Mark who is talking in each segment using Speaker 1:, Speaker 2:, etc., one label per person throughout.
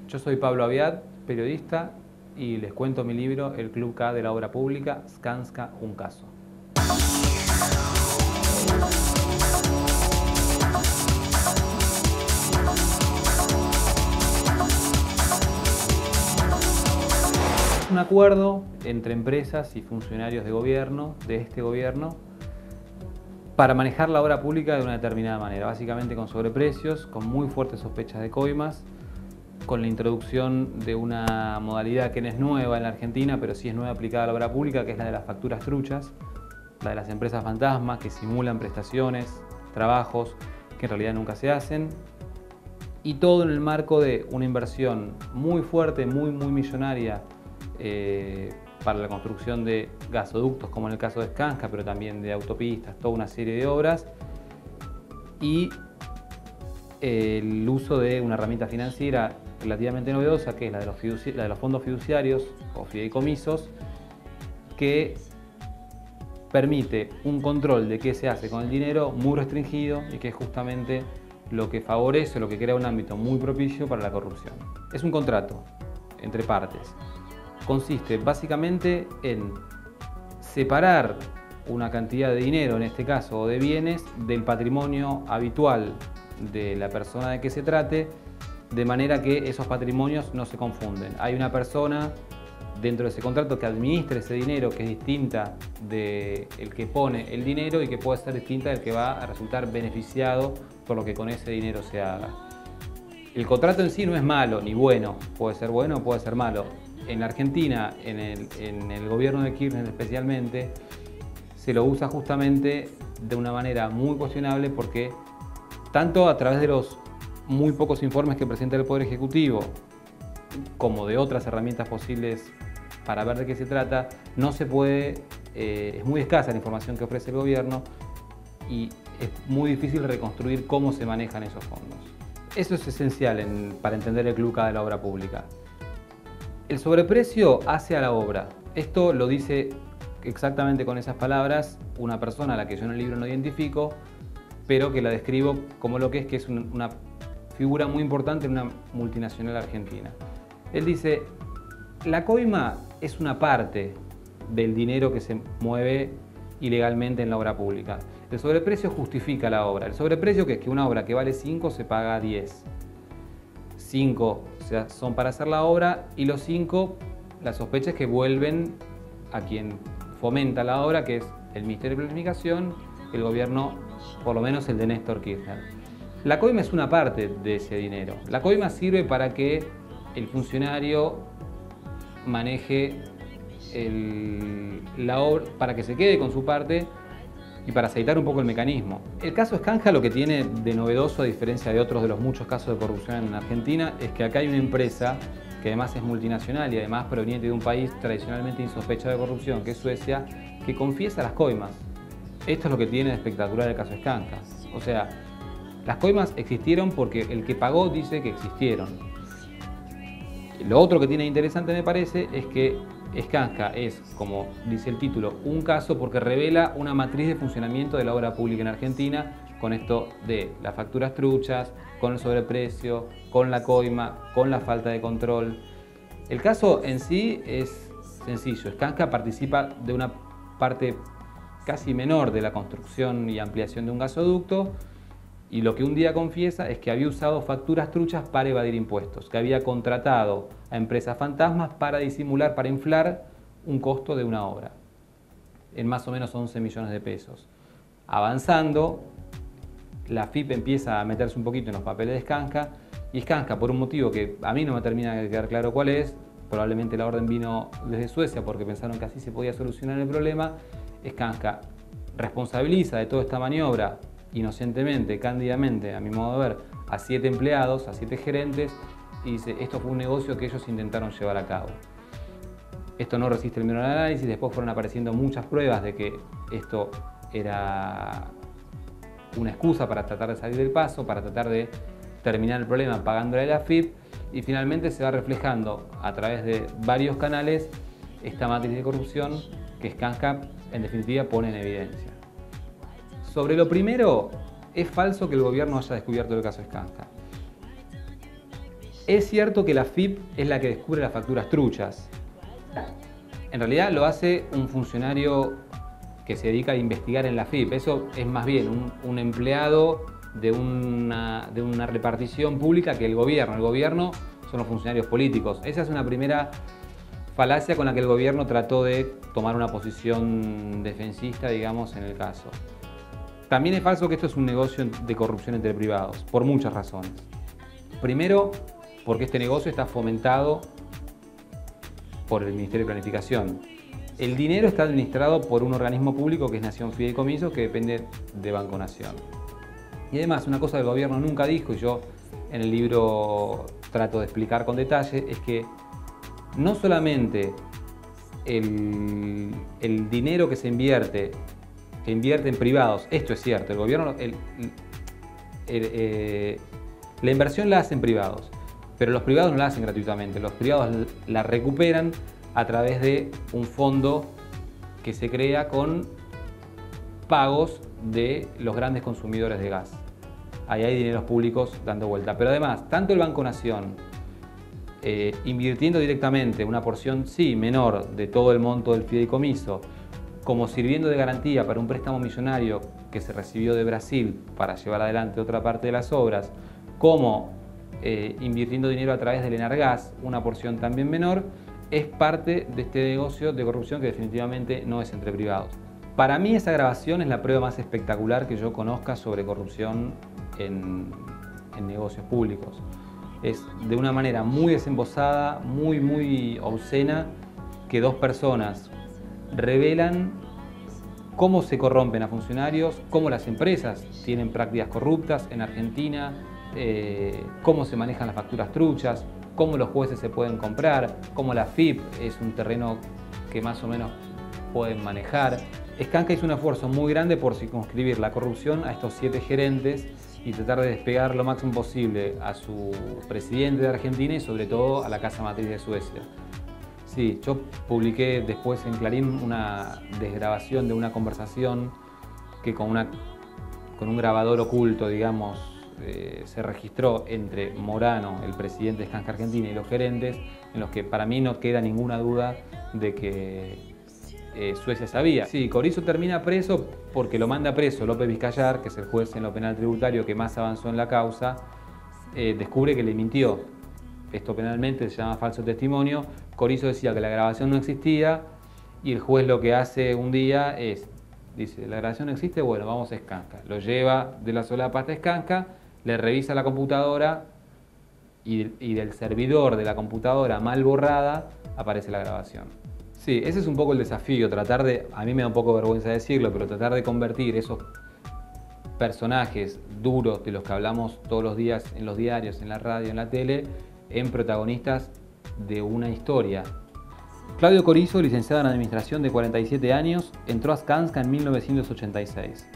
Speaker 1: Yo soy Pablo Aviad, periodista, y les cuento mi libro El Club K de la Obra Pública, Skanska, un caso. Un acuerdo entre empresas y funcionarios de gobierno, de este gobierno, para manejar la obra pública de una determinada manera, básicamente con sobreprecios, con muy fuertes sospechas de coimas, con la introducción de una modalidad que no es nueva en la Argentina, pero sí es nueva aplicada a la obra pública, que es la de las facturas truchas, la de las empresas fantasmas que simulan prestaciones, trabajos que en realidad nunca se hacen, y todo en el marco de una inversión muy fuerte, muy millonaria para la construcción de gasoductos, como en el caso de Skanska, pero también de autopistas, toda una serie de obras, y el uso de una herramienta financiera relativamente novedosa, que es la de los fondos fiduciarios o fideicomisos, que permite un control de qué se hace con el dinero muy restringido y que es justamente lo que favorece, lo que crea un ámbito muy propicio para la corrupción. Es un contrato entre partes. Consiste básicamente en separar una cantidad de dinero, en este caso, o de bienes, del patrimonio habitual de la persona de que se trate, de manera que esos patrimonios no se confunden. Hay una persona dentro de ese contrato que administra ese dinero, que es distinta del que pone el dinero y que puede ser distinta del que va a resultar beneficiado por lo que con ese dinero se haga. El contrato en sí no es malo ni bueno, puede ser bueno o puede ser malo. En la Argentina, en el gobierno de Kirchner especialmente, se lo usa justamente de una manera muy cuestionable porque tanto a través de los muy pocos informes que presenta el Poder Ejecutivo como de otras herramientas posibles para ver de qué se trata, no se puede, es muy escasa la información que ofrece el gobierno y es muy difícil reconstruir cómo se manejan esos fondos. Eso es esencial para entender el Club K de la obra pública. El sobreprecio hace a la obra. Esto lo dice exactamente con esas palabras una persona a la que yo en el libro no identifico, pero que la describo como lo que es una figura muy importante en una multinacional argentina. Él dice, la coima es una parte del dinero que se mueve ilegalmente en la obra pública. El sobreprecio justifica la obra. El sobreprecio, que es que una obra que vale 5 se paga 10. 5 son para hacer la obra y los 5, la sospecha es que vuelven a quien fomenta la obra, que es el Ministerio de Planificación, el gobierno, por lo menos el de Néstor Kirchner. La coima es una parte de ese dinero. La coima sirve para que el funcionario maneje la obra, para que se quede con su parte y para aceitar un poco el mecanismo. El caso Skanska lo que tiene de novedoso, a diferencia de otros de los muchos casos de corrupción en Argentina, es que acá hay una empresa que además es multinacional y además proveniente de un país tradicionalmente insospechado de corrupción, que es Suecia, que confiesa las coimas. Esto es lo que tiene de espectacular el caso Skanska. O sea, las coimas existieron porque el que pagó dice que existieron. Lo otro que tiene de interesante, me parece, es que Skanska es, como dice el título, un caso porque revela una matriz de funcionamiento de la obra pública en Argentina, con esto de las facturas truchas, con el sobreprecio, con la coima, con la falta de control. El caso en sí es sencillo. Skanska participa de una parte casi menor de la construcción y ampliación de un gasoducto, y lo que un día confiesa es que había usado facturas truchas para evadir impuestos, que había contratado a empresas fantasmas para disimular, para inflar un costo de una obra, en más o menos 11 millones de pesos. Avanzando, la AFIP empieza a meterse un poquito en los papeles de Skanska, y Skanska, por un motivo que a mí no me termina de quedar claro cuál es, probablemente la orden vino desde Suecia porque pensaron que así se podía solucionar el problema, Skanska responsabiliza de toda esta maniobra inocentemente, cándidamente, a mi modo de ver, a 7 empleados, a 7 gerentes, y dice, esto fue un negocio que ellos intentaron llevar a cabo. Esto no resiste el menor análisis, después fueron apareciendo muchas pruebas de que esto era una excusa para tratar de salir del paso, para tratar de terminar el problema pagándole a la AFIP, y finalmente se va reflejando a través de varios canales esta matriz de corrupción que Skanska en definitiva pone en evidencia. Sobre lo primero, es falso que el gobierno haya descubierto el caso Skanska. Es cierto que la FIP es la que descubre las facturas truchas. En realidad lo hace un funcionario que se dedica a investigar en la FIP. Eso es más bien un empleado de una repartición pública que el gobierno. El gobierno son los funcionarios políticos. Esa es una primera falacia con la que el gobierno trató de tomar una posición defensista, digamos, en el caso. También es falso que esto es un negocio de corrupción entre privados, por muchas razones. Primero, porque este negocio está fomentado por el Ministerio de Planificación. El dinero está administrado por un organismo público que es Nación Fideicomiso, que depende de Banco Nación. Y además, una cosa que el gobierno nunca dijo, y yo en el libro trato de explicar con detalle, es que no solamente el dinero que se invierte en privados, esto es cierto, el gobierno, la inversión la hacen privados, pero los privados no la hacen gratuitamente, los privados la recuperan a través de un fondo que se crea con pagos de los grandes consumidores de gas. Ahí hay dineros públicos dando vuelta. Pero además, tanto el Banco Nación, invirtiendo directamente una porción, sí, menor de todo el monto del fideicomiso, como sirviendo de garantía para un préstamo millonario que se recibió de Brasil para llevar adelante otra parte de las obras, como invirtiendo dinero a través del Enargas, una porción también menor, es parte de este negocio de corrupción que definitivamente no es entre privados. Para mí esa grabación es la prueba más espectacular que yo conozca sobre corrupción en negocios públicos. Es de una manera muy desembosada, muy obscena, que dos personas revelan cómo se corrompen a funcionarios, cómo las empresas tienen prácticas corruptas en Argentina, cómo se manejan las facturas truchas, cómo los jueces se pueden comprar, cómo la FIP es un terreno que más o menos pueden manejar. Skanska hizo un esfuerzo muy grande por circunscribir la corrupción a estos 7 gerentes y tratar de despegar lo máximo posible a su presidente de Argentina y sobre todo a la casa matriz de Suecia. Sí, yo publiqué después en Clarín una desgrabación de una conversación que con un grabador oculto, digamos, se registró entre Morano, el presidente de Skanska Argentina, y los gerentes, en los que para mí no queda ninguna duda de que Suecia sabía. Sí, Corizzo termina preso porque lo manda preso López Vizcayar, que es el juez en lo penal tributario que más avanzó en la causa, descubre que le mintió. Esto penalmente se llama falso testimonio. Corizzo decía que la grabación no existía y el juez lo que hace un día es, dice, ¿la grabación no existe? Bueno, vamos a Skanska. Lo lleva de la solapa hasta Skanska, le revisa la computadora y del servidor de la computadora mal borrada aparece la grabación. Sí, ese es un poco el desafío, tratar de, a mí me da un poco vergüenza decirlo, pero tratar de convertir esos personajes duros de los que hablamos todos los días en los diarios, en la radio, en la tele, en protagonistas de una historia. Claudio Corizzo, licenciado en Administración de 47 años, entró a Skanska en 1986.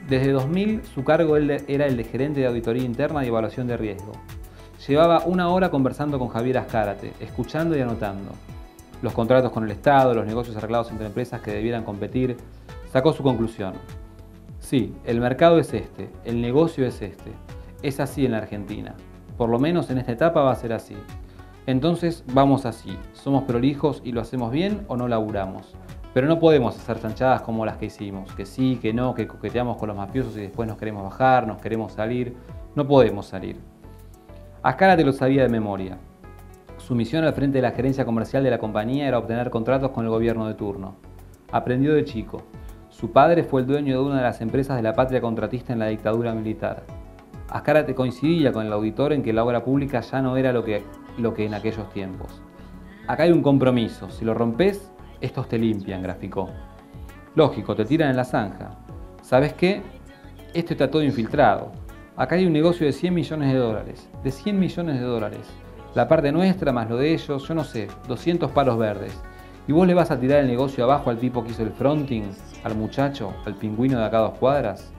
Speaker 1: Desde 2000 su cargo era el de gerente de auditoría interna y evaluación de riesgo. Llevaba 1 hora conversando con Javier Azcárate, escuchando y anotando. Los contratos con el Estado, los negocios arreglados entre empresas que debieran competir, sacó su conclusión. Sí, el mercado es este, el negocio es este. Es así en la Argentina. Por lo menos en esta etapa va a ser así. Entonces vamos así, somos prolijos y lo hacemos bien o no laburamos. Pero no podemos hacer chanchadas como las que hicimos, que sí, que no, que coqueteamos con los mafiosos y después nos queremos bajar, nos queremos salir. No podemos salir. Azcárate lo sabía de memoria. Su misión al frente de la gerencia comercial de la compañía era obtener contratos con el gobierno de turno. Aprendió de chico. Su padre fue el dueño de una de las empresas de la patria contratista en la dictadura militar. Azcárate coincidía con el auditor en que la obra pública ya no era lo que en aquellos tiempos. Acá hay un compromiso, si lo rompes, estos te limpian, graficó. Lógico, te tiran en la zanja. ¿Sabes qué? Esto está todo infiltrado. Acá hay un negocio de 100 millones de dólares. De 100 millones de dólares. La parte nuestra más lo de ellos, yo no sé, 200 palos verdes. ¿Y vos le vas a tirar el negocio abajo al tipo que hizo el fronting? ¿Al muchacho? ¿Al pingüino de acá a 2 cuadras?